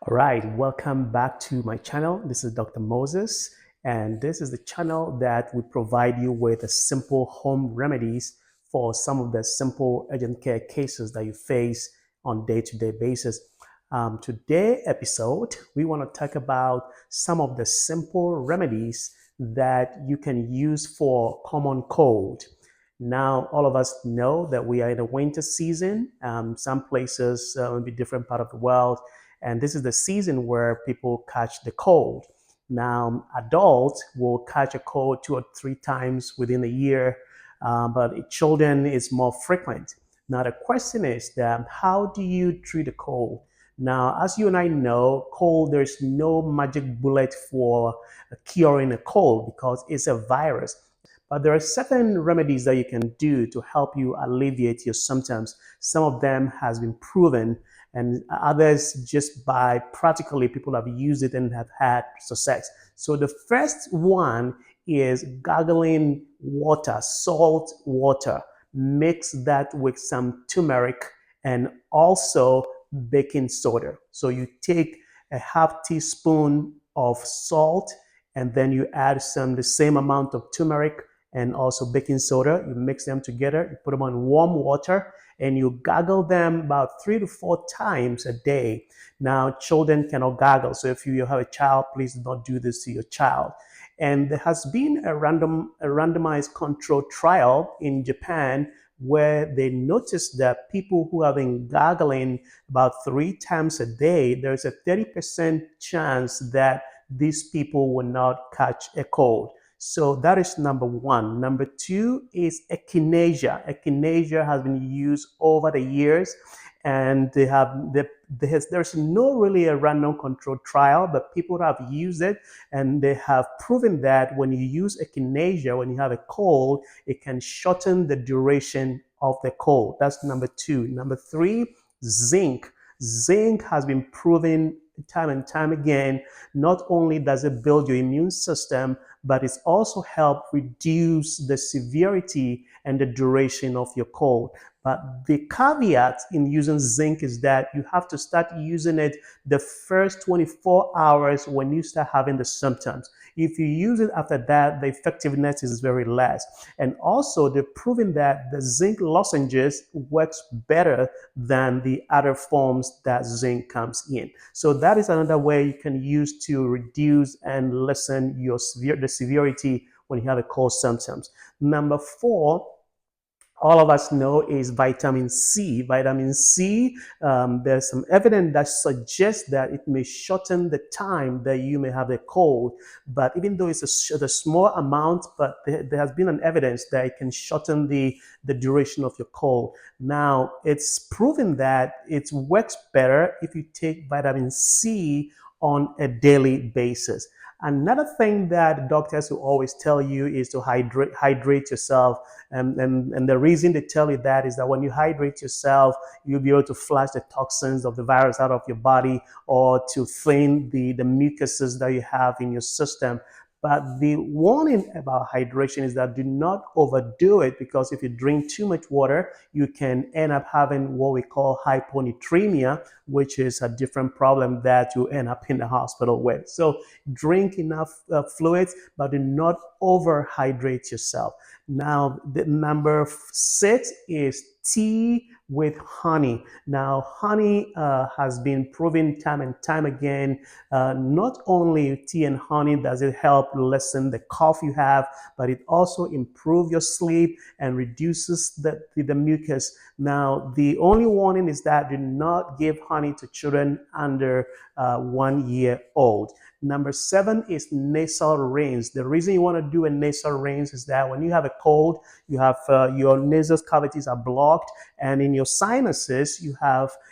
All right, welcome back to my channel. This is Dr. Moses, and this is the channel that will provide you with a simple home remedies for some of the simple urgent care cases that you face on day-to-day basis. Today episode, we want to talk about some of the simple remedies that you can use for common cold. Now, all of us know that we are in a winter season. Some places, maybe different part of the world, and this is the season where people catch the cold. Now, adults will catch a cold 2 or 3 times within a year, but children is more frequent. Now, the question is that how do you treat a cold? Now, as you and I know, cold, there's no magic bullet for curing a cold because it's a virus. But there are certain remedies that you can do to help you alleviate your symptoms. Some of them has been proven, and others just by practically people have used it and have had success. So the first one is gargling water, salt water. Mix that with some turmeric and also baking soda. So you take a half teaspoon of salt and then you add the same amount of turmeric and also baking soda. You mix them together, you put them on warm water, and you gargle them about 3 to 4 times a day. Now, children cannot gargle, so if you have a child, please do not do this to your child. And there has been a randomized control trial in Japan where they noticed that people who have been gargling about 3 times a day, there's a 30% chance that these people will not catch a cold. So that is number one. Number two is echinacea. Echinacea has been used over the years, and there's no really a random control trial, but people have used it, and they have proven that when you use echinacea, when you have a cold, it can shorten the duration of the cold. That's number two. Number three, zinc. Zinc has been proven time and time again. Not only does it build your immune system, but it's also helped reduce the severity and the duration of your cold. But the caveat in using zinc is that you have to start using it the first 24 hours when you start having the symptoms. If you use it after that, the effectiveness is very less. And also, they've proven that the zinc lozenges works better than the other forms that zinc comes in. So that is another way you can use to reduce and lessen the severity when you have a cold symptoms. Number four, all of us know is vitamin C. Vitamin C, there's some evidence that suggests that it may shorten the time that you may have a cold. But even though it's a small amount, but there has been an evidence that it can shorten the duration of your cold. Now, it's proven that it works better if you take vitamin C on a daily basis. Another thing that doctors will always tell you is to hydrate yourself. And the reason they tell you that is that when you hydrate yourself, you'll be able to flush the toxins of the virus out of your body or to thin the mucuses that you have in your system. But the warning about hydration is that do not overdo it, because if you drink too much water, you can end up having what we call hyponatremia, which is a different problem that you end up in the hospital with. So drink enough fluids, but do not overhydrate yourself. Now, the number 6 is tea with honey. Now, honey has been proven time and time again. Not only tea and honey does it help lessen the cough you have, but it also improves your sleep and reduces the mucus. Now, the only warning is that do not give honey to children under 1 year old. Number 7 is nasal rinse. The reason you want to do a nasal rinse is that when you have a cold, you have your nasal cavities are blocked, and in your sinuses,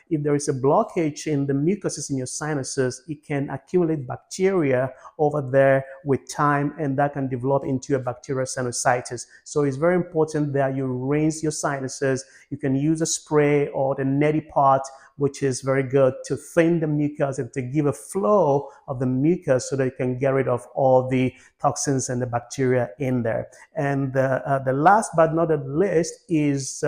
if there is a blockage in the mucuses in your sinuses, it can accumulate bacteria over there with time, and that can develop into a bacterial sinusitis. So it's very important that you rinse your sinuses. You can use a spray or the neti pot, which is very good to thin the mucus and to give a flow of the mucus so that you can get rid of all the toxins and the bacteria in there. And the last but not the least is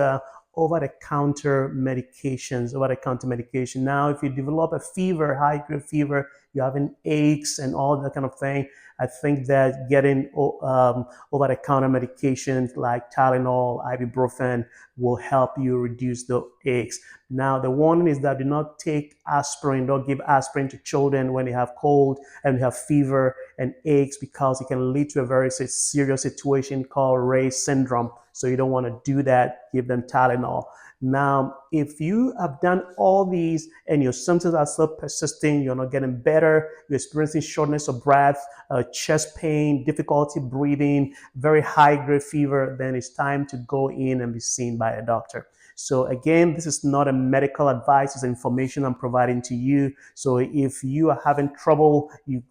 over-the-counter medications, over-the-counter medication. Now, if you develop a fever, high-grade fever, you're having aches and all that kind of thing, I think that getting over-the-counter medications like Tylenol, ibuprofen will help you reduce the aches. Now, the warning is that do not take aspirin. Don't give aspirin to children when they have cold and they have fever and aches, because it can lead to a very serious situation called Raynaud's syndrome. So you don't want to do that. Give them Tylenol. Now, if you have done all these and your symptoms are still persisting, you're not getting better, you're experiencing shortness of breath, chest pain, difficulty breathing, very high-grade fever, then it's time to go in and be seen by a doctor. So again, this is not a medical advice, it's information I'm providing to you. So if you are having trouble, you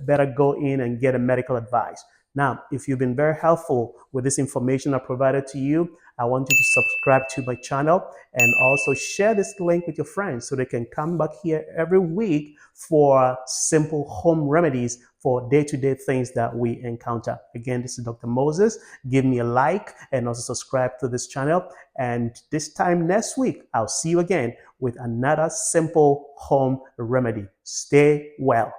better go in and get a medical advice. Now, if you've been very helpful with this information I provided to you, I want you to subscribe to my channel and also share this link with your friends so they can come back here every week for simple home remedies for day-to-day things that we encounter. Again, this is Dr. Moses. Give me a like and also subscribe to this channel. And this time next week, I'll see you again with another simple home remedy. Stay well.